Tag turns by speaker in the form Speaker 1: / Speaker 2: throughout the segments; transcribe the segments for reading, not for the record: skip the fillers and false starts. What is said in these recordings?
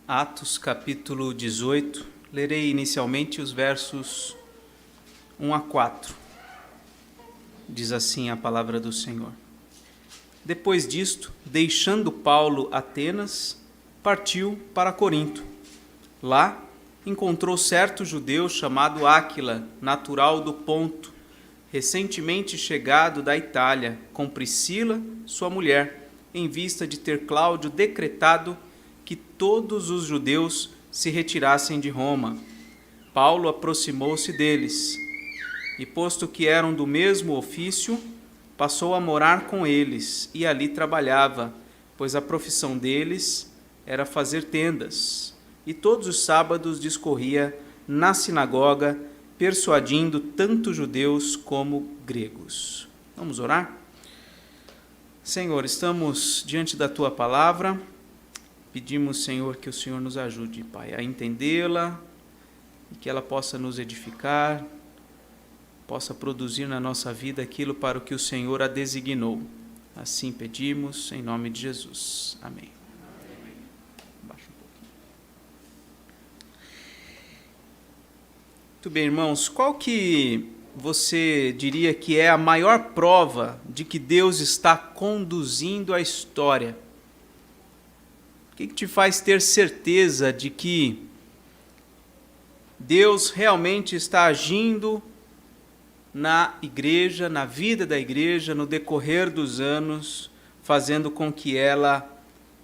Speaker 1: Atos capítulo 18, lerei inicialmente os versos 1 a 4. Diz assim a palavra do Senhor. Depois disto, deixando Paulo Atenas, partiu para Corinto. Lá encontrou certo judeu chamado Áquila, natural do Ponto, recentemente chegado da Itália, com Priscila, sua mulher, em vista de ter Cláudio decretado que todos os judeus se retirassem de Roma. Paulo aproximou-se deles e, posto que eram do mesmo ofício, passou a morar com eles e ali trabalhava, pois a profissão deles era fazer tendas. E todos os sábados discorria na sinagoga, persuadindo tanto judeus como gregos. Vamos orar? Senhor, estamos diante da Tua palavra. Pedimos, Senhor, que o Senhor nos ajude, Pai, a entendê-la e que ela possa nos edificar, possa produzir na nossa vida aquilo para o que o Senhor a designou. Assim pedimos, em nome de Jesus. Amém. Baixa um pouquinho. Muito bem, irmãos, qual que você diria que é a maior prova de que Deus está conduzindo a história? O que te faz ter certeza de que Deus realmente está agindo na igreja, na vida da igreja, no decorrer dos anos, fazendo com que ela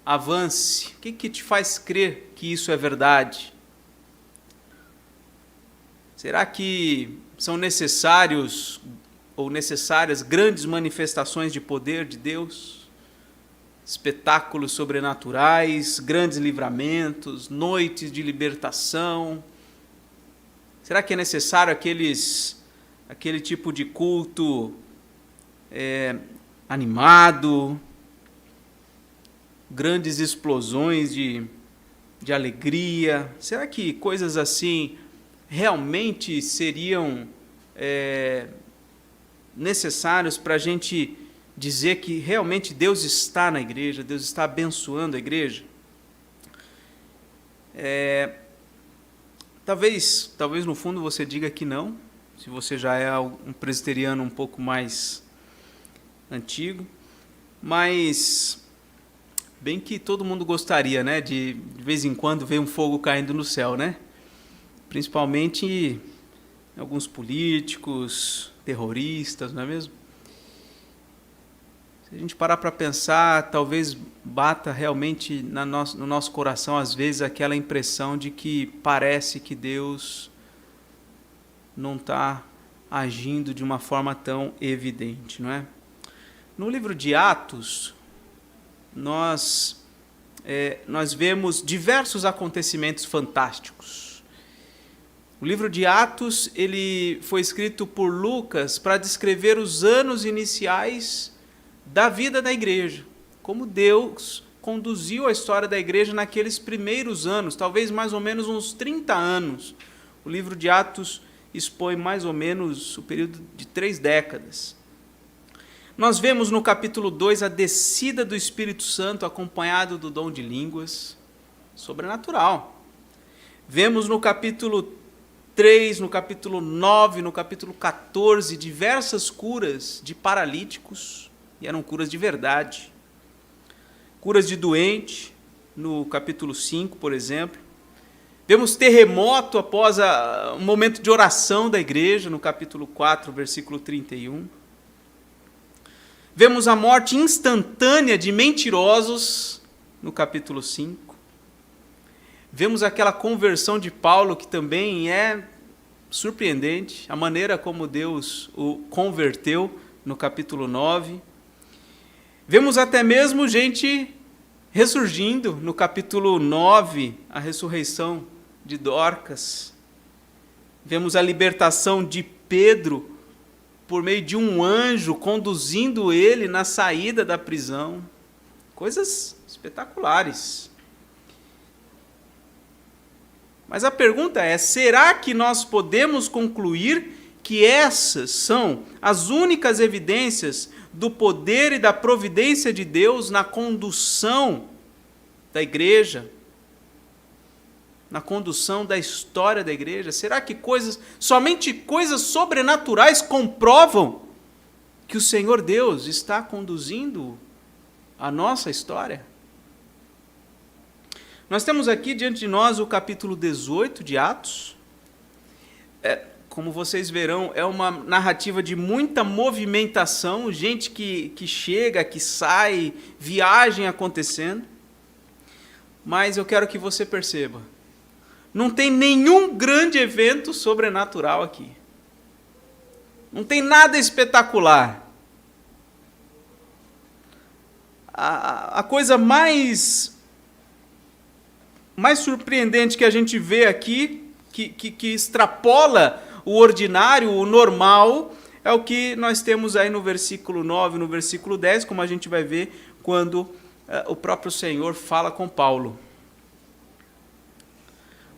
Speaker 1: avance? O que te faz crer que isso é verdade? Será que são necessários ou necessárias grandes manifestações de poder de Deus? Espetáculos sobrenaturais, grandes livramentos, noites de libertação? Será que é necessário aquele tipo de culto animado, grandes explosões de alegria? Será que coisas assim realmente seriam necessários para a gente dizer que realmente Deus está na igreja, Deus está abençoando a igreja? Talvez no fundo você diga que não, se você já é um presbiteriano um pouco mais antigo, mas bem que todo mundo gostaria, né, de vez em quando ver um fogo caindo no céu, né? Principalmente alguns políticos, terroristas, não é mesmo? Se a gente parar para pensar, talvez bata realmente no nosso coração, às vezes, aquela impressão de que parece que Deus não está agindo de uma forma tão evidente, não é? No livro de Atos, nós vemos diversos acontecimentos fantásticos. O livro de Atos ele foi escrito por Lucas para descrever os anos iniciais da vida da igreja, como Deus conduziu a história da igreja naqueles primeiros anos, talvez mais ou menos uns 30 anos. O livro de Atos expõe mais ou menos o período de 3 décadas. Nós vemos no capítulo 2 a descida do Espírito Santo acompanhado do dom de línguas, sobrenatural. Vemos no capítulo 3, no capítulo 9, no capítulo 14, diversas curas de paralíticos, e eram curas de verdade. Curas de doente, no capítulo 5, por exemplo. Vemos terremoto após um momento de oração da igreja, no capítulo 4, versículo 31. Vemos a morte instantânea de mentirosos, no capítulo 5. Vemos aquela conversão de Paulo, que também é surpreendente, a maneira como Deus o converteu, no capítulo 9. Vemos até mesmo gente ressurgindo, no capítulo 9, a ressurreição de Dorcas. Vemos a libertação de Pedro por meio de um anjo conduzindo ele na saída da prisão. Coisas espetaculares. Mas a pergunta é, será que nós podemos concluir que essas são as únicas evidências do poder e da providência de Deus na condução da igreja? na condução da história da igreja? Será que somente coisas sobrenaturais comprovam que o Senhor Deus está conduzindo a nossa história? Nós temos aqui diante de nós o capítulo 18 de Atos. Como vocês verão, é uma narrativa de muita movimentação, gente que chega, que sai, viagem acontecendo. Mas eu quero que você perceba, não tem nenhum grande evento sobrenatural aqui. Não tem nada espetacular. A coisa mais surpreendente que a gente vê aqui, que extrapola o ordinário, o normal, é o que nós temos aí no versículo 9, no versículo 10, como a gente vai ver quando o próprio Senhor fala com Paulo.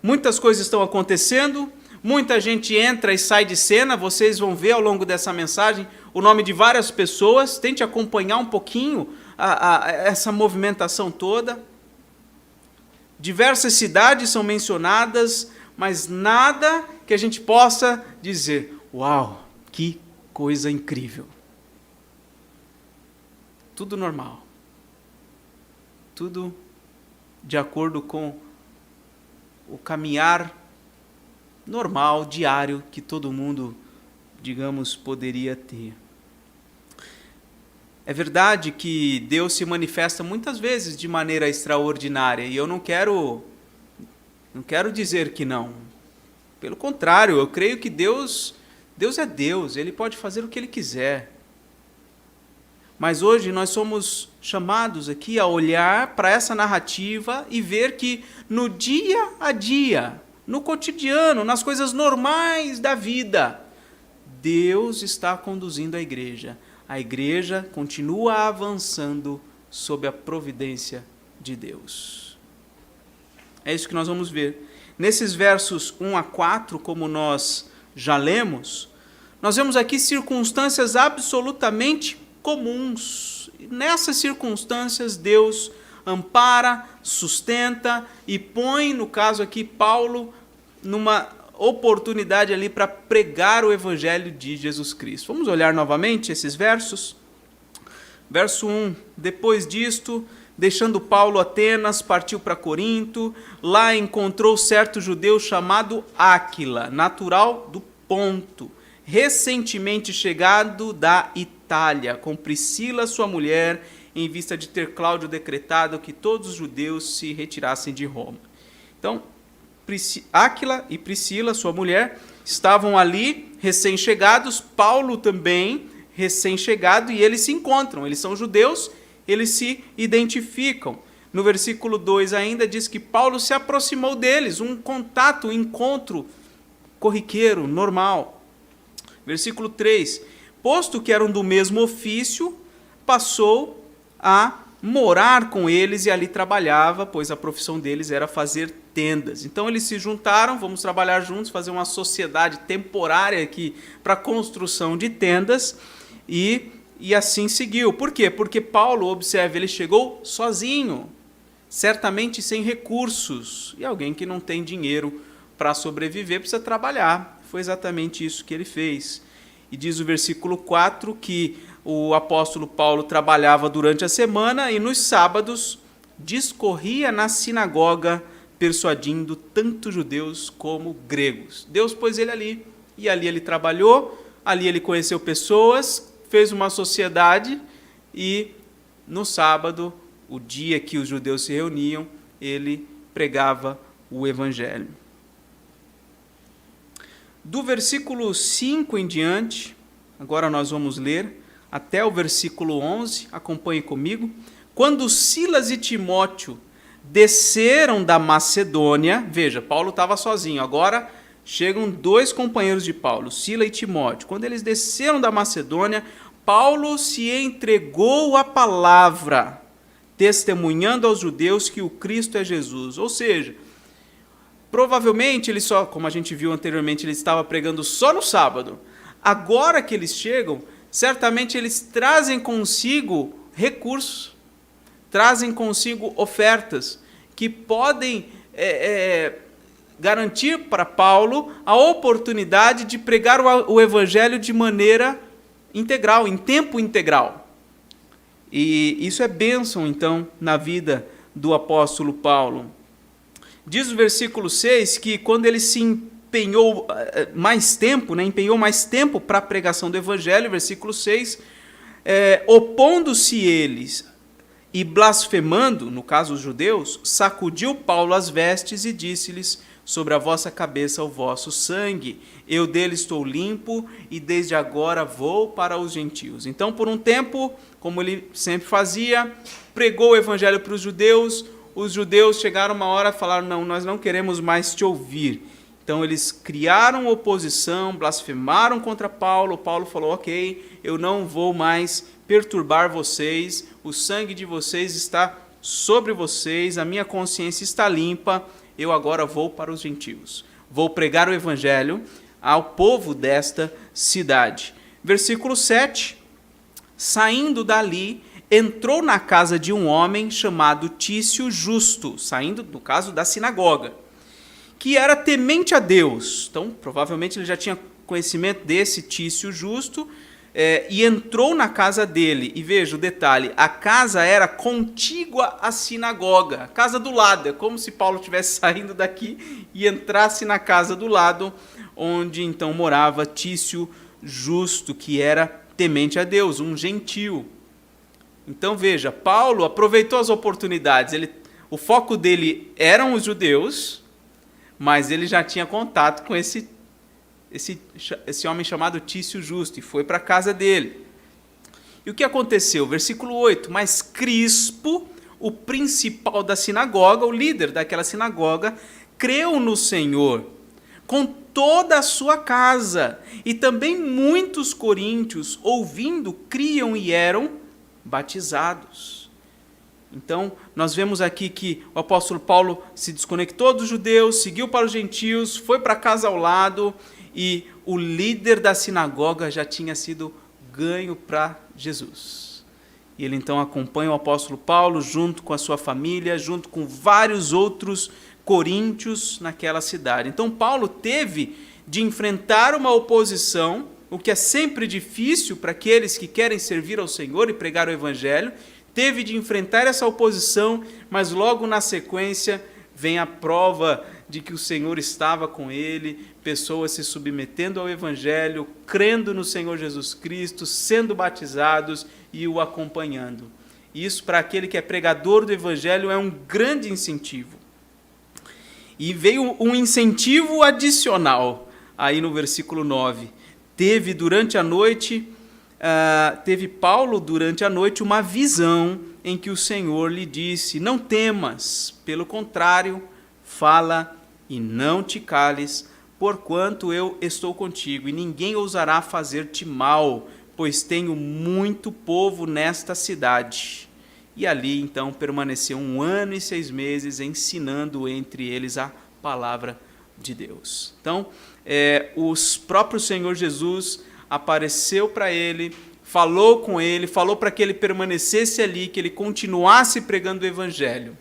Speaker 1: Muitas coisas estão acontecendo, muita gente entra e sai de cena, vocês vão ver ao longo dessa mensagem o nome de várias pessoas, tente acompanhar um pouquinho essa movimentação toda. Diversas cidades são mencionadas, mas nada que a gente possa dizer, uau, que coisa incrível. Tudo normal. Tudo de acordo com o caminhar normal, diário, que todo mundo, digamos, poderia ter. É verdade que Deus se manifesta muitas vezes de maneira extraordinária, e eu não quero dizer que não. Pelo contrário, eu creio que Deus é Deus, Ele pode fazer o que Ele quiser. Mas hoje nós somos chamados aqui a olhar para essa narrativa e ver que no dia a dia, no cotidiano, nas coisas normais da vida, Deus está conduzindo a igreja. A igreja continua avançando sob a providência de Deus. É isso que nós vamos ver. Nesses versos 1 a 4, como nós já lemos, nós vemos aqui circunstâncias absolutamente comuns. Nessas circunstâncias, Deus ampara, sustenta e põe, no caso aqui, Paulo, numa oportunidade ali para pregar o evangelho de Jesus Cristo. Vamos olhar novamente esses versos? Verso 1, depois disto, deixando Paulo Atenas, partiu para Corinto, lá encontrou certo judeu chamado Áquila, natural do Ponto, recentemente chegado da Itália, com Priscila, sua mulher, em vista de ter Cláudio decretado que todos os judeus se retirassem de Roma. Então, Áquila e Priscila, sua mulher, estavam ali, recém-chegados, Paulo também, recém-chegado, e eles se encontram, eles são judeus, eles se identificam. No versículo 2 ainda diz que Paulo se aproximou deles, um contato, um encontro corriqueiro, normal. Versículo 3, posto que eram do mesmo ofício, passou a morar com eles e ali trabalhava, pois a profissão deles era fazer tendas. Então eles se juntaram, vamos trabalhar juntos, fazer uma sociedade temporária aqui para a construção de tendas, e assim seguiu. Por quê? Porque Paulo, observe, ele chegou sozinho, certamente sem recursos, e alguém que não tem dinheiro para sobreviver precisa trabalhar. Foi exatamente isso que ele fez. E diz o versículo 4 que o apóstolo Paulo trabalhava durante a semana e nos sábados discorria na sinagoga, persuadindo tanto judeus como gregos. Deus pôs ele ali, e ali ele trabalhou, ali ele conheceu pessoas, fez uma sociedade, e no sábado, o dia que os judeus se reuniam, ele pregava o evangelho. Do versículo 5 em diante, agora nós vamos ler até o versículo 11, acompanhe comigo. Quando Silas e Timóteo desceram da Macedônia, veja, Paulo estava sozinho, agora chegam dois companheiros de Paulo, Silas e Timóteo. Quando eles desceram da Macedônia, Paulo se entregou à palavra, testemunhando aos judeus que o Cristo é Jesus. Ou seja, provavelmente ele só, como a gente viu anteriormente, ele estava pregando só no sábado. Agora que eles chegam, certamente eles trazem consigo recursos, trazem consigo ofertas que podem garantir para Paulo a oportunidade de pregar o evangelho de maneira integral, em tempo integral. E isso é bênção, então, na vida do apóstolo Paulo. Diz o versículo 6 que quando ele se empenhou mais tempo para a pregação do evangelho, versículo 6, opondo-se eles e blasfemando, no caso os judeus, sacudiu Paulo as vestes e disse-lhes: sobre a vossa cabeça o vosso sangue, eu dele estou limpo e desde agora vou para os gentios. Então, por um tempo, como ele sempre fazia, pregou o evangelho para os judeus chegaram uma hora e falaram: não, nós não queremos mais te ouvir. Então eles criaram oposição, blasfemaram contra Paulo. Paulo falou: ok, eu não vou mais perturbar vocês, o sangue de vocês está sobre vocês, a minha consciência está limpa, eu agora vou para os gentios. Vou pregar o evangelho ao povo desta cidade. Versículo 7, saindo dali, entrou na casa de um homem chamado Tício Justo, saindo, no caso, da sinagoga, que era temente a Deus. Então, provavelmente ele já tinha conhecimento desse Tício Justo, e entrou na casa dele. E veja o detalhe, a casa era contígua à sinagoga, a casa do lado. É como se Paulo estivesse saindo daqui e entrasse na casa do lado, onde então morava Tício Justo, que era temente a Deus, um gentio. Então veja, Paulo aproveitou as oportunidades. O foco dele eram os judeus, mas ele já tinha contato com esse homem chamado Tício Justo, e foi para a casa dele. E o que aconteceu? Versículo 8, mas Crispo, o principal da sinagoga, o líder daquela sinagoga, creu no Senhor com toda a sua casa, e também muitos coríntios, ouvindo, criam e eram batizados. Então, nós vemos aqui que o apóstolo Paulo se desconectou dos judeus, seguiu para os gentios, foi para a casa ao lado, e o líder da sinagoga já tinha sido ganho para Jesus. E ele então acompanha o apóstolo Paulo junto com a sua família, junto com vários outros coríntios naquela cidade. Então Paulo teve de enfrentar uma oposição, o que é sempre difícil para aqueles que querem servir ao Senhor e pregar o evangelho. Teve de enfrentar essa oposição, mas logo na sequência vem a prova de que o Senhor estava com ele, pessoas se submetendo ao evangelho, crendo no Senhor Jesus Cristo, sendo batizados e o acompanhando. Isso, para aquele que é pregador do evangelho, é um grande incentivo. E veio um incentivo adicional, aí no versículo 9. Teve Paulo durante a noite uma visão em que o Senhor lhe disse: não temas, pelo contrário, fala e não te cales, porquanto eu estou contigo, e ninguém ousará fazer-te mal, pois tenho muito povo nesta cidade. E ali, então, permaneceu 1 ano e 6 meses, ensinando entre eles a palavra de Deus. Então, o próprio Senhor Jesus apareceu para ele, falou com ele, falou para que ele permanecesse ali, que ele continuasse pregando o evangelho,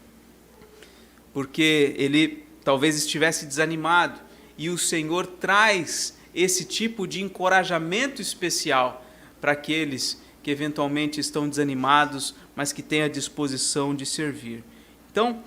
Speaker 1: porque ele talvez estivesse desanimado, e o Senhor traz esse tipo de encorajamento especial para aqueles que eventualmente estão desanimados, mas que têm a disposição de servir. Então,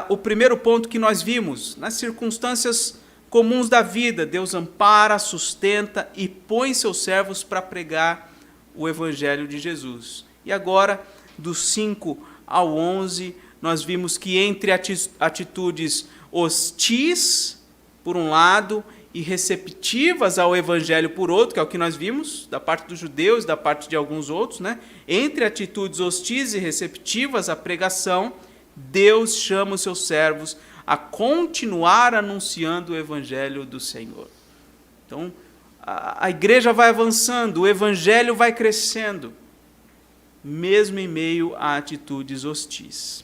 Speaker 1: o primeiro ponto que nós vimos, nas circunstâncias comuns da vida, Deus ampara, sustenta e põe seus servos para pregar o evangelho de Jesus. E agora, dos 5 ao 11, nós vimos que entre atitudes hostis, por um lado, e receptivas ao evangelho por outro, que é o que nós vimos da parte dos judeus, da parte de alguns outros, né? Entre atitudes hostis e receptivas à pregação, Deus chama os seus servos a continuar anunciando o evangelho do Senhor. Então, a igreja vai avançando, o evangelho vai crescendo, mesmo em meio a atitudes hostis.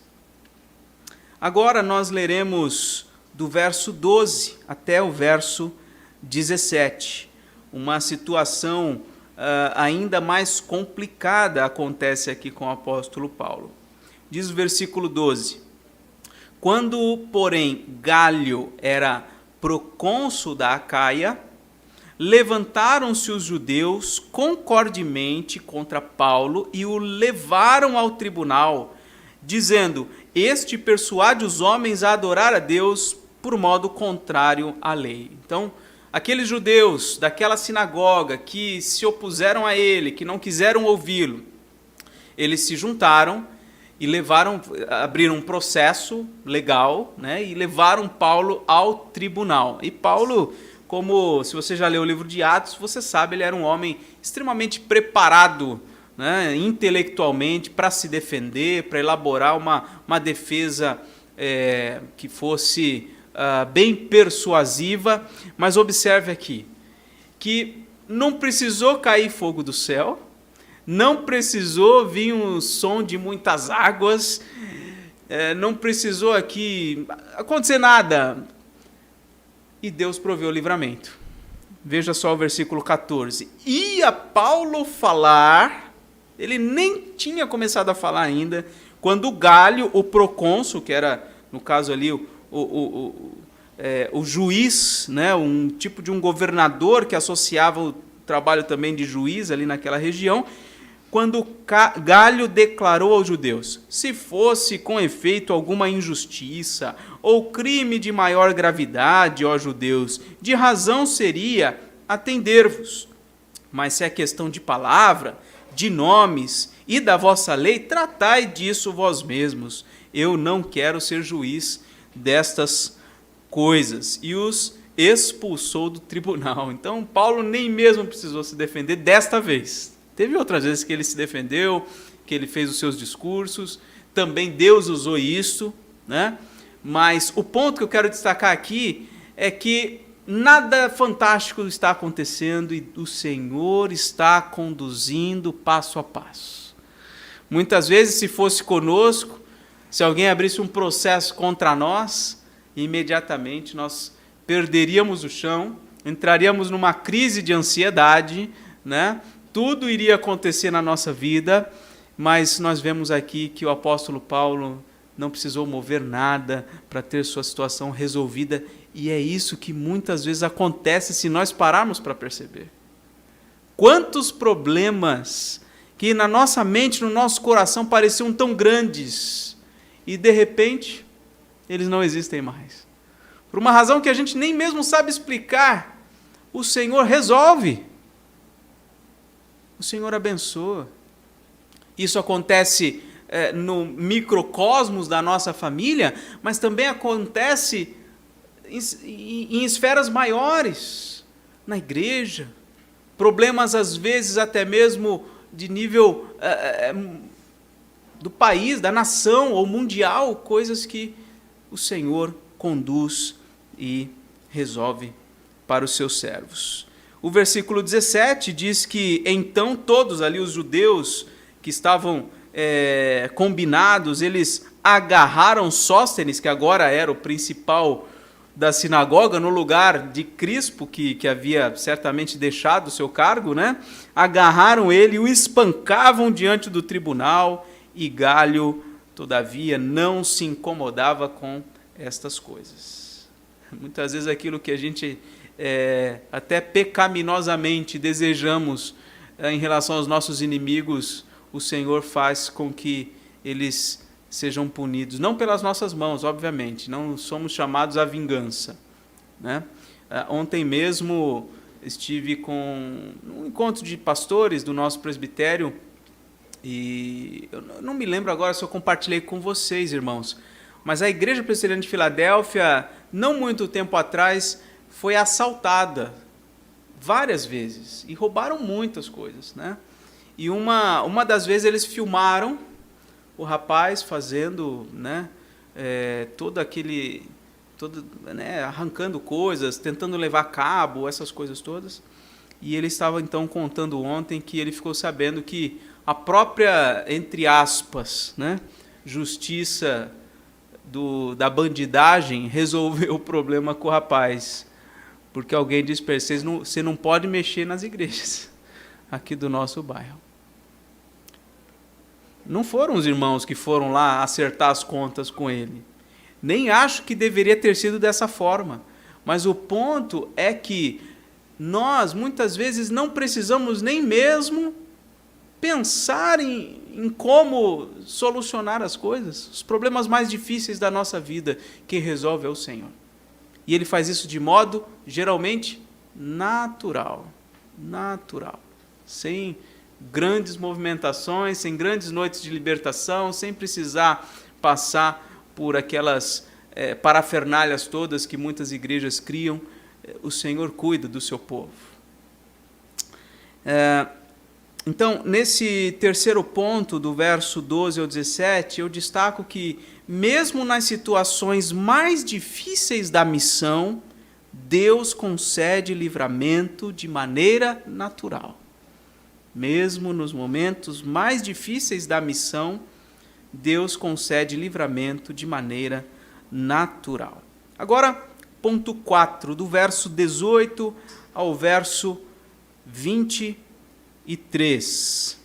Speaker 1: Agora nós leremos do verso 12 até o verso 17. Uma situação ainda mais complicada acontece aqui com o apóstolo Paulo. Diz o versículo 12: quando, porém, Galho era procônsul da Acaia, levantaram-se os judeus concordemente contra Paulo e o levaram ao tribunal, dizendo: este persuade os homens a adorar a Deus por modo contrário à lei. Então, aqueles judeus daquela sinagoga que se opuseram a ele, que não quiseram ouvi-lo, eles se juntaram e abriram um processo legal, né, e levaram Paulo ao tribunal. E Paulo, como se você já leu o livro de Atos, você sabe, ele era um homem extremamente preparado, né, intelectualmente, para se defender, para elaborar uma defesa que fosse bem persuasiva. Mas observe aqui, que não precisou cair fogo do céu, não precisou vir um som de muitas águas, não precisou aqui acontecer nada. E Deus proveu o livramento. Veja só o versículo 14. Ia Paulo falar, ele nem tinha começado a falar ainda, quando Galho, o procônsul, que era, no caso ali, o juiz, né, um tipo de um governador que associava o trabalho também de juiz ali naquela região, quando Galho declarou aos judeus: se fosse com efeito alguma injustiça ou crime de maior gravidade, ó judeus, de razão seria atender-vos. Mas se é questão de palavra, de nomes e da vossa lei, tratai disso vós mesmos. Eu não quero ser juiz destas coisas. E os expulsou do tribunal. Então Paulo nem mesmo precisou se defender desta vez. Teve outras vezes que ele se defendeu, que ele fez os seus discursos, também Deus usou isso, né? Mas o ponto que eu quero destacar aqui é que nada fantástico está acontecendo e o Senhor está conduzindo passo a passo. Muitas vezes, se fosse conosco, se alguém abrisse um processo contra nós, imediatamente nós perderíamos o chão, entraríamos numa crise de ansiedade, né? Tudo iria acontecer na nossa vida, mas nós vemos aqui que o apóstolo Paulo não precisou mover nada para ter sua situação resolvida, e é isso que muitas vezes acontece se nós pararmos para perceber. Quantos problemas que na nossa mente, no nosso coração pareciam tão grandes, e de repente eles não existem mais. Por uma razão que a gente nem mesmo sabe explicar, o Senhor resolve. O Senhor abençoa. Isso acontece no microcosmos da nossa família, mas também acontece em esferas maiores, na igreja. Problemas, às vezes, até mesmo de nível do país, da nação ou mundial, coisas que o Senhor conduz e resolve para os seus servos. O versículo 17 diz que então todos ali os judeus que estavam combinados, eles agarraram Sóstenes, que agora era o principal da sinagoga, no lugar de Crispo, que havia certamente deixado o seu cargo, né? Agarraram ele e o espancavam diante do tribunal, e Galho, todavia, não se incomodava com estas coisas. Muitas vezes aquilo que a gente até pecaminosamente desejamos em relação aos nossos inimigos, o Senhor faz com que eles sejam punidos, não pelas nossas mãos, obviamente, não somos chamados à vingança, né? Ontem mesmo estive com um encontro de pastores do nosso presbitério, e eu não me lembro agora se eu compartilhei com vocês, irmãos, mas a Igreja Presbiteriana de Filadélfia, não muito tempo atrás, foi assaltada várias vezes e roubaram muitas coisas, né? E uma das vezes eles filmaram o rapaz fazendo, né, arrancando coisas, tentando levar a cabo, essas coisas todas. E ele estava então contando ontem que ele ficou sabendo que a própria, entre aspas, né, justiça da bandidagem resolveu o problema com o rapaz. Porque alguém disse para ele: você não pode mexer nas igrejas aqui do nosso bairro. Não foram os irmãos que foram lá acertar as contas com ele. Nem acho que deveria ter sido dessa forma. Mas o ponto é que nós, muitas vezes, não precisamos nem mesmo pensar em como solucionar as coisas. Os problemas mais difíceis da nossa vida, quem resolve é o Senhor. E Ele faz isso de modo, geralmente, natural. Natural. Sem grandes movimentações, sem grandes noites de libertação, sem precisar passar por aquelas parafernálias todas que muitas igrejas criam. O Senhor cuida do seu povo. Então, nesse terceiro ponto, do verso 12 ao 17, eu destaco que, mesmo nas situações mais difíceis da missão, Deus concede livramento de maneira natural. Mesmo nos momentos mais difíceis da missão, Deus concede livramento de maneira natural. Agora, ponto 4, do verso 18 ao verso 23.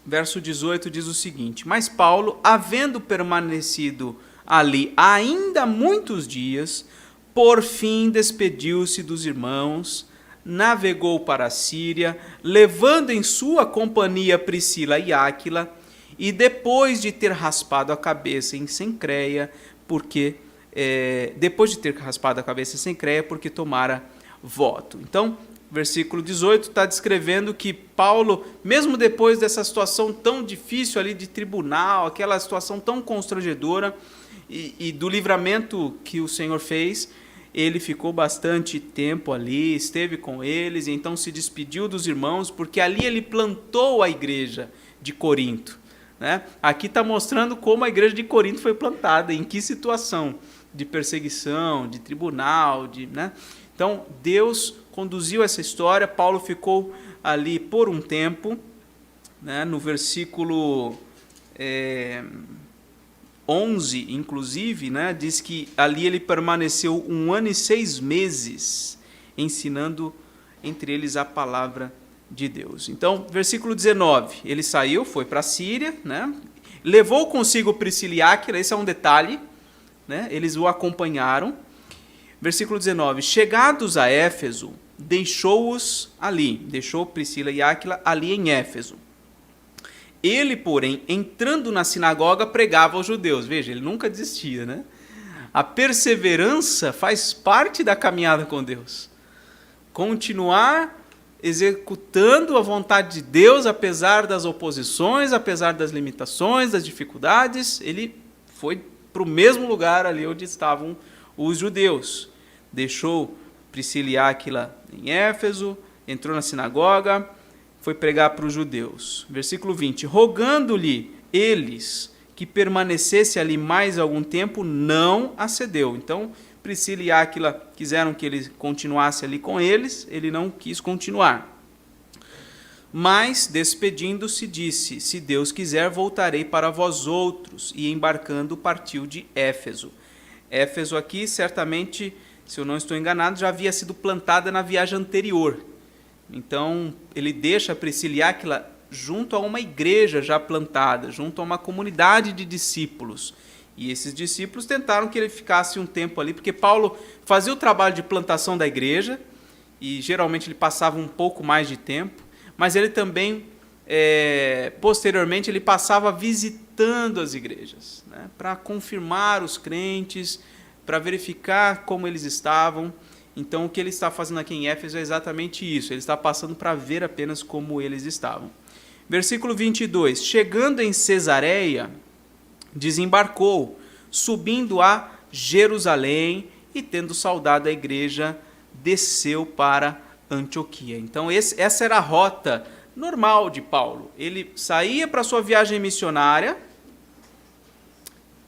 Speaker 1: Verso 18 diz o seguinte: Mas Paulo, havendo permanecido ali ainda muitos dias, por fim despediu-se dos irmãos, navegou para a Síria, levando em sua companhia Priscila e Áquila, e depois de ter raspado a cabeça em Cencreia, porque tomara voto. Então, versículo 18 está descrevendo que Paulo, mesmo depois dessa situação tão difícil ali de tribunal, aquela situação tão constrangedora, e do livramento que o Senhor fez, ele ficou bastante tempo ali, esteve com eles, e então se despediu dos irmãos, porque ali ele plantou a igreja de Corinto. Né? Aqui está mostrando como a igreja de Corinto foi plantada, em que situação de perseguição, de tribunal, né? Então, Deus conduziu essa história. Paulo ficou ali por um tempo, né? No versículo 11, inclusive, né? Diz que ali ele permaneceu 1 ano e 6 meses, ensinando entre eles a palavra de Deus. Então, versículo 19, ele saiu, foi para a Síria, né? Levou consigo Priscila e Áquila, esse é um detalhe, né? Eles o acompanharam. Versículo 19, chegados a Éfeso, deixou-os ali, deixou Priscila e Áquila ali em Éfeso. Ele, porém, entrando na sinagoga, pregava aos judeus. Veja, ele nunca desistia, né? A perseverança faz parte da caminhada com Deus. Continuar executando a vontade de Deus, apesar das oposições, apesar das limitações, das dificuldades, ele foi para o mesmo lugar ali onde estavam os judeus. Deixou Priscila e Áquila em Éfeso, entrou na sinagoga, foi pregar para os judeus. Versículo 20, rogando-lhe eles que permanecesse ali mais algum tempo, não acedeu. Então, Priscila e Áquila quiseram que ele continuasse ali com eles, ele não quis continuar. Mas, despedindo-se, disse, se Deus quiser, voltarei para vós outros, e embarcando partiu de Éfeso. Éfeso aqui, certamente, se eu não estou enganado, já havia sido plantada na viagem anterior. Então, ele deixa Priscila e Áquila junto a uma igreja já plantada, junto a uma comunidade de discípulos. E esses discípulos tentaram que ele ficasse um tempo ali, porque Paulo fazia o trabalho de plantação da igreja, e geralmente ele passava um pouco mais de tempo, mas ele também, posteriormente, ele passava visitando as igrejas, né, para confirmar os crentes, para verificar como eles estavam. Então, o que ele está fazendo aqui em Éfeso é exatamente isso, ele está passando para ver apenas como eles estavam. Versículo 22, chegando em Cesareia, desembarcou, subindo a Jerusalém, e tendo saudado a igreja, desceu para Antioquia. Então, essa era a rota normal de Paulo. Ele saía para sua viagem missionária.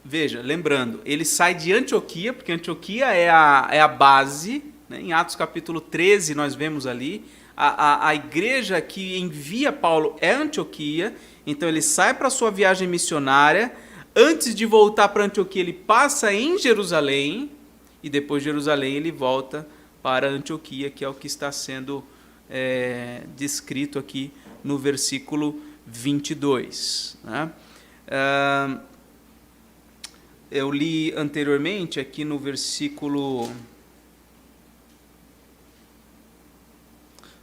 Speaker 1: Veja, lembrando, ele sai de Antioquia, porque Antioquia é a base, né? Em Atos capítulo 13 nós vemos ali, a igreja que envia Paulo é Antioquia, então ele sai para sua viagem missionária. Antes de voltar para Antioquia, ele passa em Jerusalém, e depois de Jerusalém ele volta para Antioquia, que é o que está sendo descrito aqui no versículo 22. Né? Eu li anteriormente aqui no versículo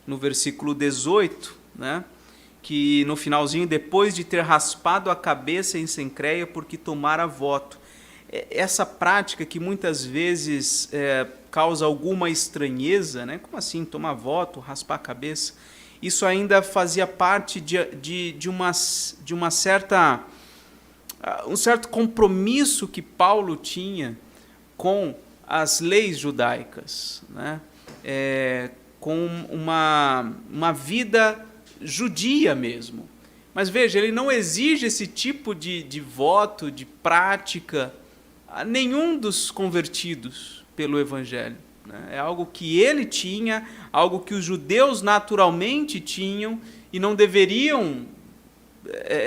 Speaker 1: no versículo 18, né? Que no finalzinho, depois de ter raspado a cabeça em Cencreia, porque tomara voto. Essa prática que muitas vezes causa alguma estranheza, né? Como assim tomar voto, raspar a cabeça? Isso ainda fazia parte de uma certa, um certo compromisso que Paulo tinha com as leis judaicas, né? Com uma vida judia mesmo. Mas veja, ele não exige esse tipo de voto, de prática, a nenhum dos convertidos pelo Evangelho. Né? É algo que ele tinha, algo que os judeus naturalmente tinham e não deveriam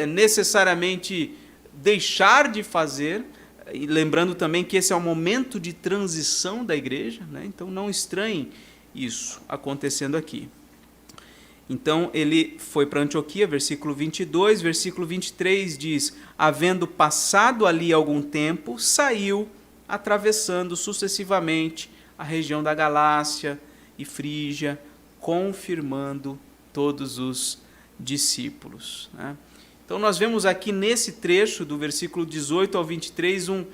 Speaker 1: necessariamente deixar de fazer. E lembrando também que esse é um momento de transição da igreja, né? Então não estranhem isso acontecendo aqui. Então ele foi para Antioquia, versículo 22, versículo 23 diz: havendo passado ali algum tempo, saiu, atravessando sucessivamente a região da Galácia e Frígia, confirmando todos os discípulos. Né? Então nós vemos aqui nesse trecho, do versículo 18 ao 23, um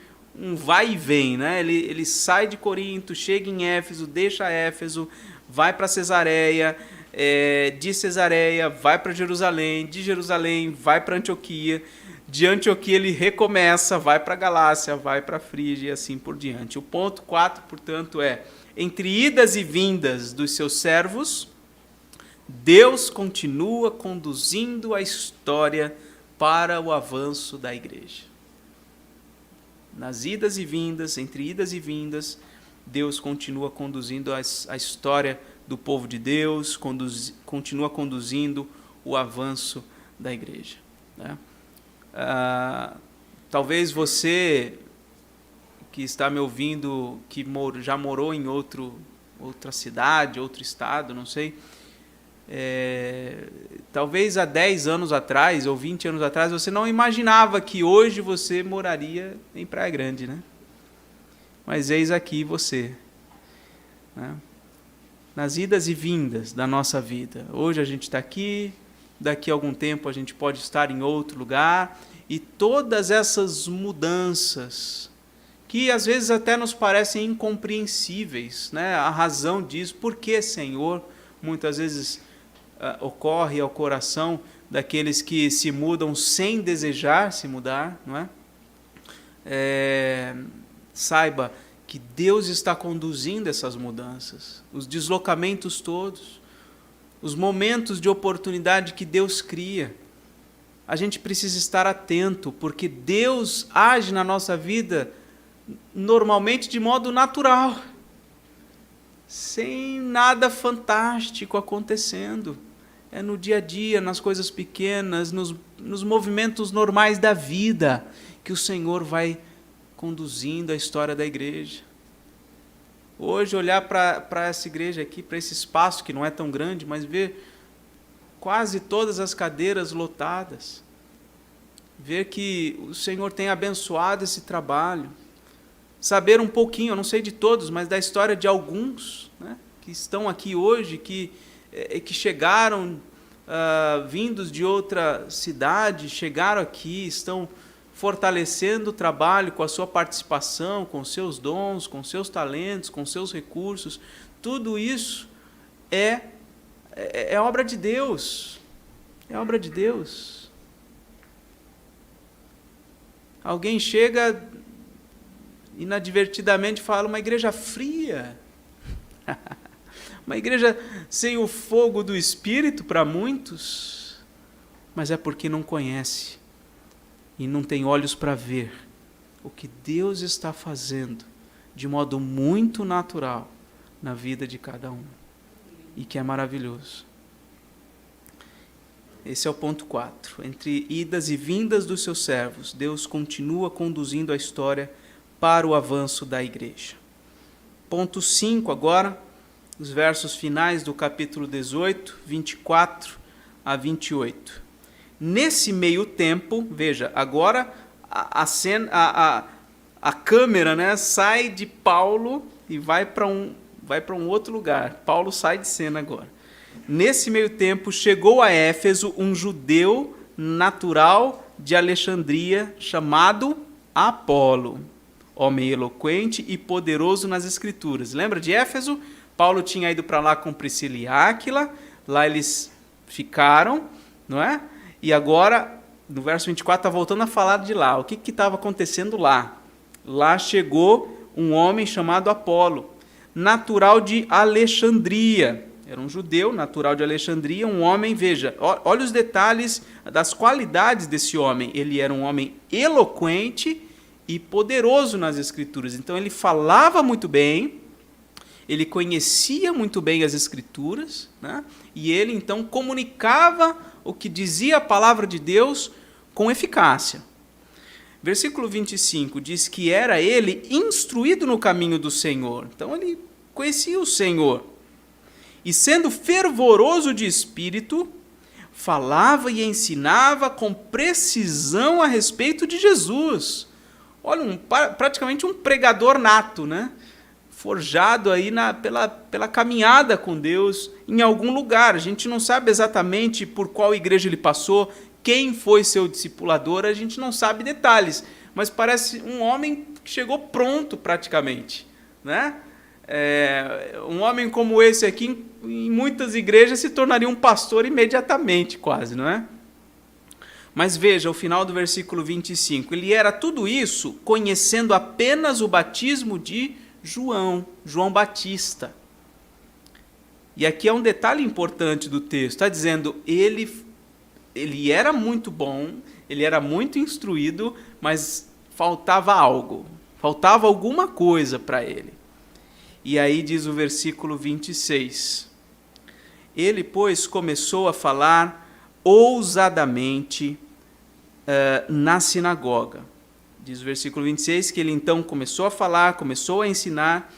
Speaker 1: vai e vem. Né? Ele sai de Corinto, chega em Éfeso, deixa Éfeso, vai para Cesareia, de Cesareia vai para Jerusalém, de Jerusalém vai para Antioquia, de Antioquia ele recomeça, vai para Galácia, vai para Frígia e assim por diante. O ponto 4, portanto, entre idas e vindas dos seus servos, Deus continua conduzindo a história para o avanço da igreja. Nas idas e vindas, entre idas e vindas, Deus continua conduzindo a história do povo de Deus, continua conduzindo o avanço da igreja. Né? Talvez você que está me ouvindo, que já morou em outra cidade, outro estado, não sei, talvez há 10 anos atrás ou 20 anos atrás você não imaginava que hoje você moraria em Praia Grande, né? Mas eis aqui você, né? Nas idas e vindas da nossa vida. Hoje a gente está aqui, daqui a algum tempo a gente pode estar em outro lugar, e todas essas mudanças, que às vezes até nos parecem incompreensíveis, né? A razão disso, por que, Senhor, muitas vezes ocorre ao coração daqueles que se mudam sem desejar se mudar, não é? Saiba que Deus está conduzindo essas mudanças, os deslocamentos todos, os momentos de oportunidade que Deus cria. A gente precisa estar atento, porque Deus age na nossa vida normalmente de modo natural, sem nada fantástico acontecendo. É no dia a dia, nas coisas pequenas, nos movimentos normais da vida, que o Senhor vai conduzindo a história da igreja. Hoje, olhar para essa igreja aqui, para esse espaço que não é tão grande, mas ver quase todas as cadeiras lotadas, ver que o Senhor tem abençoado esse trabalho, saber um pouquinho, eu não sei de todos, mas da história de alguns, né, que estão aqui hoje, que chegaram vindos de outra cidade, chegaram aqui, estão fortalecendo o trabalho com a sua participação, com seus dons, com seus talentos, com seus recursos. Tudo isso é obra de Deus. É obra de Deus. Alguém chega inadvertidamente e fala: uma igreja fria. Uma igreja sem o fogo do Espírito para muitos. Mas é porque não conhece e não tem olhos para ver o que Deus está fazendo de modo muito natural na vida de cada um, e que é maravilhoso. Esse é o ponto 4. Entre idas e vindas dos seus servos, Deus continua conduzindo a história para o avanço da igreja. Ponto 5 agora, os versos finais do capítulo 18, 24 a 28. Nesse meio tempo, veja, agora a câmera, né, sai de Paulo e vai para um outro lugar. Paulo sai de cena agora. Nesse meio tempo, chegou a Éfeso um judeu natural de Alexandria, chamado Apolo, homem eloquente e poderoso nas Escrituras. Lembra de Éfeso? Paulo tinha ido para lá com Priscila e Áquila, lá eles ficaram, não é? E agora, no verso 24, está voltando a falar de lá. O que estava acontecendo lá? Lá chegou um homem chamado Apolo, natural de Alexandria. Era um judeu, natural de Alexandria, um homem, veja, olha os detalhes das qualidades desse homem. Ele era um homem eloquente e poderoso nas Escrituras. Então ele falava muito bem, ele conhecia muito bem as Escrituras, né? E ele então comunicava o que dizia a palavra de Deus com eficácia. Versículo 25 diz que era ele instruído no caminho do Senhor. Então ele conhecia o Senhor. E sendo fervoroso de espírito, falava e ensinava com precisão a respeito de Jesus. Olha, praticamente um pregador nato, né? Forjado aí pela caminhada com Deus em algum lugar. A gente não sabe exatamente por qual igreja ele passou, quem foi seu discipulador, a gente não sabe detalhes, mas parece um homem que chegou pronto praticamente, né? Um homem como esse aqui, em muitas igrejas, se tornaria um pastor imediatamente, quase, não é? Mas veja o final do versículo 25. Ele era tudo isso conhecendo apenas o batismo de João Batista. E aqui é um detalhe importante do texto. Está dizendo, ele era muito bom, ele era muito instruído, mas faltava algo. Faltava alguma coisa para ele. E aí diz o versículo 26. Ele, pois, começou a falar ousadamente na sinagoga. Diz o versículo 26 que ele então começou a falar, começou a ensinar.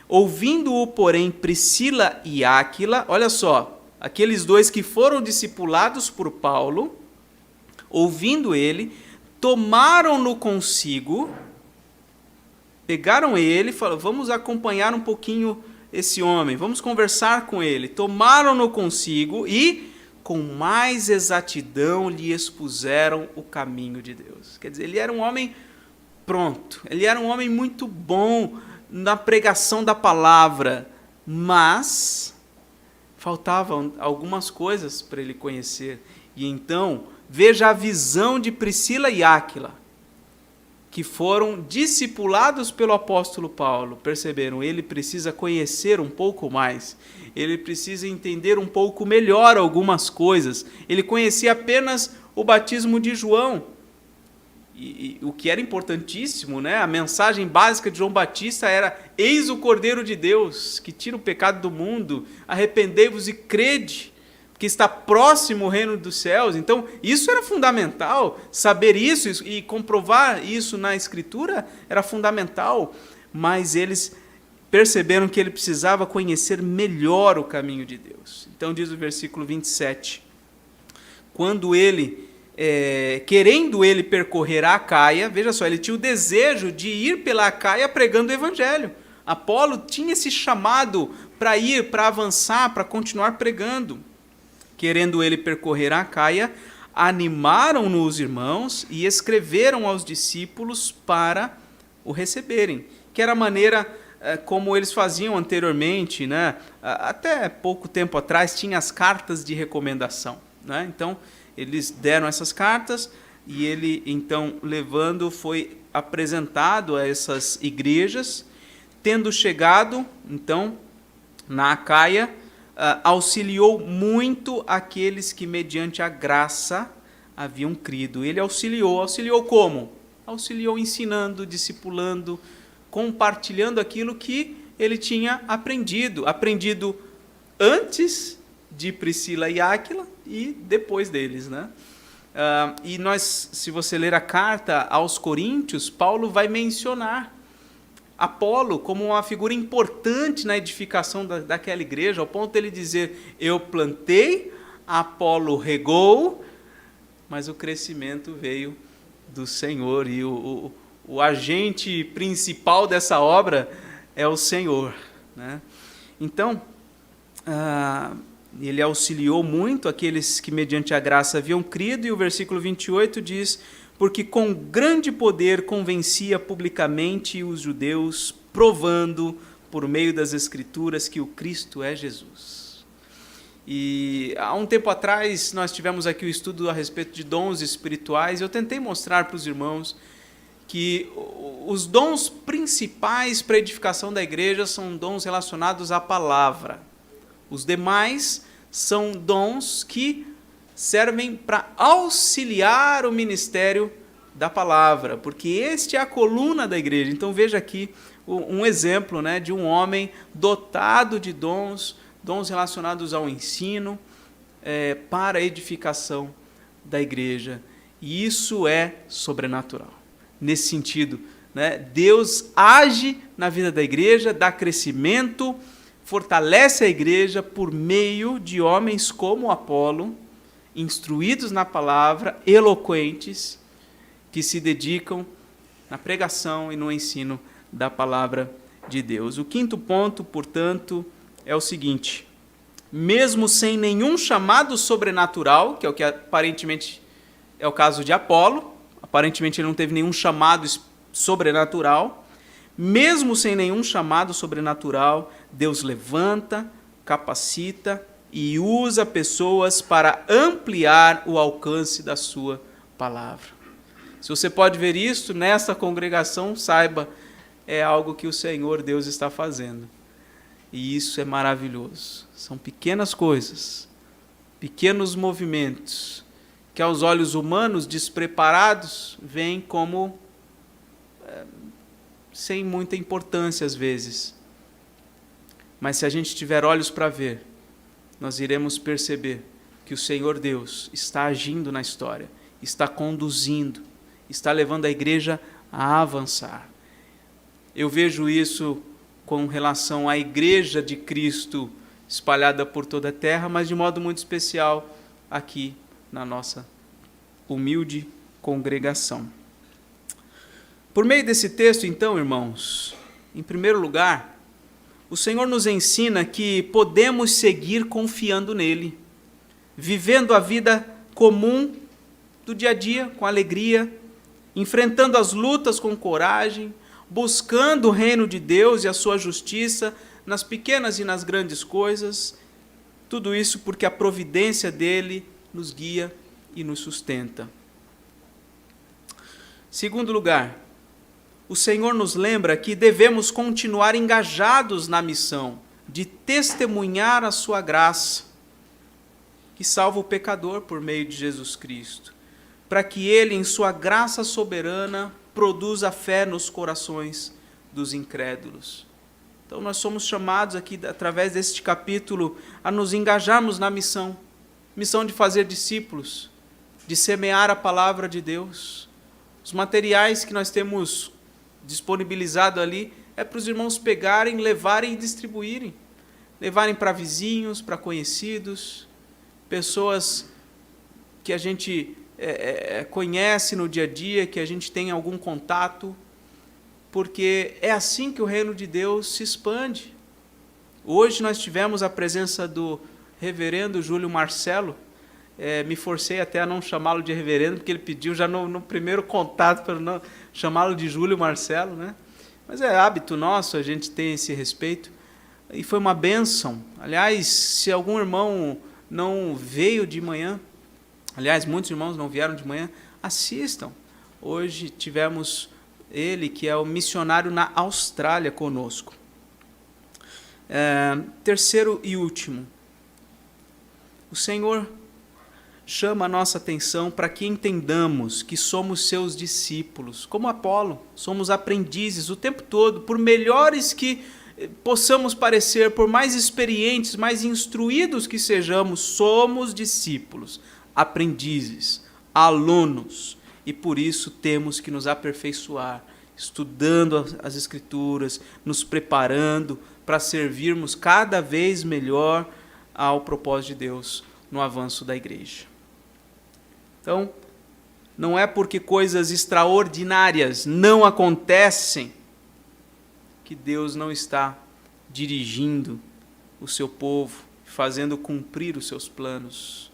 Speaker 1: Ouvindo-o, porém, Priscila e Áquila, olha só, aqueles dois que foram discipulados por Paulo, ouvindo ele, tomaram-no consigo, pegaram ele e falaram, vamos acompanhar um pouquinho esse homem, vamos conversar com ele. Tomaram-no consigo e, com mais exatidão, lhe expuseram o caminho de Deus. Quer dizer, ele era um homem pronto, ele era um homem muito bom na pregação da palavra, mas faltavam algumas coisas para ele conhecer. E então, veja a visão de Priscila e Áquila, que foram discipulados pelo apóstolo Paulo. Perceberam? Ele precisa conhecer um pouco mais. Ele precisa entender um pouco melhor algumas coisas. Ele conhecia apenas o batismo de João. E o que era importantíssimo, né? A mensagem básica de João Batista era: eis o Cordeiro de Deus, que tira o pecado do mundo, arrependei-vos e crede, que está próximo o reino dos céus. Então, isso era fundamental, saber isso e comprovar isso na Escritura era fundamental, mas eles perceberam que ele precisava conhecer melhor o caminho de Deus. Então, diz o versículo 27, quando ele, querendo ele percorrer a Acaia, veja só, ele tinha o desejo de ir pela Acaia pregando o Evangelho. Apolo tinha esse chamado para ir, para avançar, para continuar pregando. Querendo ele percorrer a Acaia, animaram-no os irmãos e escreveram aos discípulos para o receberem, que era a maneira como eles faziam anteriormente, né? Até pouco tempo atrás tinha as cartas de recomendação, né? Então, eles deram essas cartas e ele, então, levando, foi apresentado a essas igrejas. Tendo chegado, então, na Acaia, auxiliou muito aqueles que, mediante a graça, haviam crido. Ele auxiliou como? Auxiliou ensinando, discipulando, compartilhando aquilo que ele tinha aprendido antes de Priscila e Áquila e depois deles, né? E nós, se você ler a carta aos Coríntios, Paulo vai mencionar Apolo como uma figura importante na edificação daquela igreja, ao ponto de ele dizer, eu plantei, Apolo regou, mas o crescimento veio do Senhor, e o agente principal dessa obra é o Senhor, né? Então, ele auxiliou muito aqueles que mediante a graça haviam crido, e o versículo 28 diz: porque com grande poder convencia publicamente os judeus, provando por meio das Escrituras que o Cristo é Jesus. E há um tempo atrás nós tivemos aqui o estudo a respeito de dons espirituais, e eu tentei mostrar para os irmãos que os dons principais para a edificação da igreja são dons relacionados à palavra. Os demais são dons que servem para auxiliar o ministério da palavra, porque este é a coluna da igreja. Então veja aqui um exemplo, né, de um homem dotado de dons relacionados ao ensino, para a edificação da igreja. E isso é sobrenatural. Nesse sentido, né, Deus age na vida da igreja, dá crescimento, fortalece a igreja por meio de homens como Apolo, instruídos na palavra, eloquentes, que se dedicam na pregação e no ensino da palavra de Deus. O quinto ponto, portanto, é o seguinte: mesmo sem nenhum chamado sobrenatural, que é o que aparentemente é o caso de Apolo, aparentemente ele não teve nenhum chamado sobrenatural, mesmo sem nenhum chamado sobrenatural, Deus levanta, capacita e usa pessoas para ampliar o alcance da sua palavra. Se você pode ver isso nessa congregação, saiba, é algo que o Senhor Deus está fazendo. E isso é maravilhoso. São pequenas coisas, pequenos movimentos, que aos olhos humanos despreparados veem como sem muita importância às vezes. Mas se a gente tiver olhos para ver, nós iremos perceber que o Senhor Deus está agindo na história, está conduzindo, está levando a igreja a avançar. Eu vejo isso com relação à igreja de Cristo espalhada por toda a terra, mas de modo muito especial aqui na nossa humilde congregação. Por meio desse texto, então, irmãos, em primeiro lugar, o Senhor nos ensina que podemos seguir confiando nele, vivendo a vida comum do dia a dia com alegria, enfrentando as lutas com coragem, buscando o reino de Deus e a sua justiça nas pequenas e nas grandes coisas, tudo isso porque a providência dele nos guia e nos sustenta. Segundo lugar, o Senhor nos lembra que devemos continuar engajados na missão de testemunhar a sua graça, que salva o pecador por meio de Jesus Cristo, para que ele, em sua graça soberana, produza fé nos corações dos incrédulos. Então nós somos chamados aqui, através deste capítulo, a nos engajarmos na missão de fazer discípulos, de semear a palavra de Deus. Os materiais que nós temos disponibilizado ali é para os irmãos pegarem, levarem e distribuírem. Levarem para vizinhos, para conhecidos, pessoas que a gente conhece no dia a dia, que a gente tem algum contato, porque é assim que o reino de Deus se expande. Hoje nós tivemos a presença do reverendo Júlio Marcelo. Me forcei até a não chamá-lo de reverendo, porque ele pediu já no primeiro contato para não chamá-lo de Júlio Marcelo, né? Mas é hábito nosso, a gente tem esse respeito. E foi uma bênção. Aliás, se algum irmão não veio de manhã, aliás, muitos irmãos não vieram de manhã, assistam. Hoje tivemos ele, que é o missionário na Austrália, conosco. Terceiro e último, o Senhor chama a nossa atenção para que entendamos que somos seus discípulos, como Apolo, somos aprendizes o tempo todo, por melhores que possamos parecer, por mais experientes, mais instruídos que sejamos, somos discípulos, aprendizes, alunos, e por isso temos que nos aperfeiçoar, estudando as Escrituras, nos preparando para servirmos cada vez melhor ao propósito de Deus no avanço da igreja. Então, não é porque coisas extraordinárias não acontecem que Deus não está dirigindo o seu povo, fazendo cumprir os seus planos.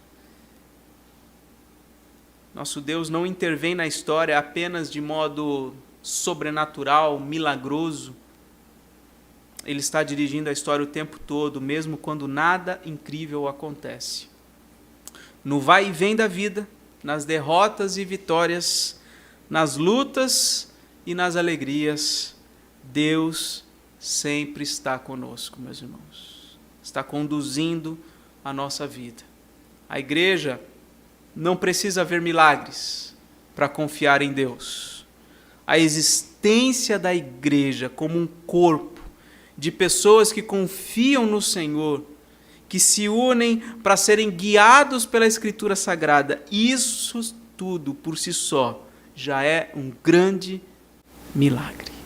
Speaker 1: Nosso Deus não intervém na história apenas de modo sobrenatural, milagroso. Ele está dirigindo a história o tempo todo, mesmo quando nada incrível acontece. No vai e vem da vida, nas derrotas e vitórias, nas lutas e nas alegrias, Deus sempre está conosco, meus irmãos. Está conduzindo a nossa vida. A igreja não precisa ver milagres para confiar em Deus. A existência da igreja como um corpo de pessoas que confiam no Senhor, que se unem para serem guiados pela Escritura Sagrada, isso tudo por si só já é um grande milagre.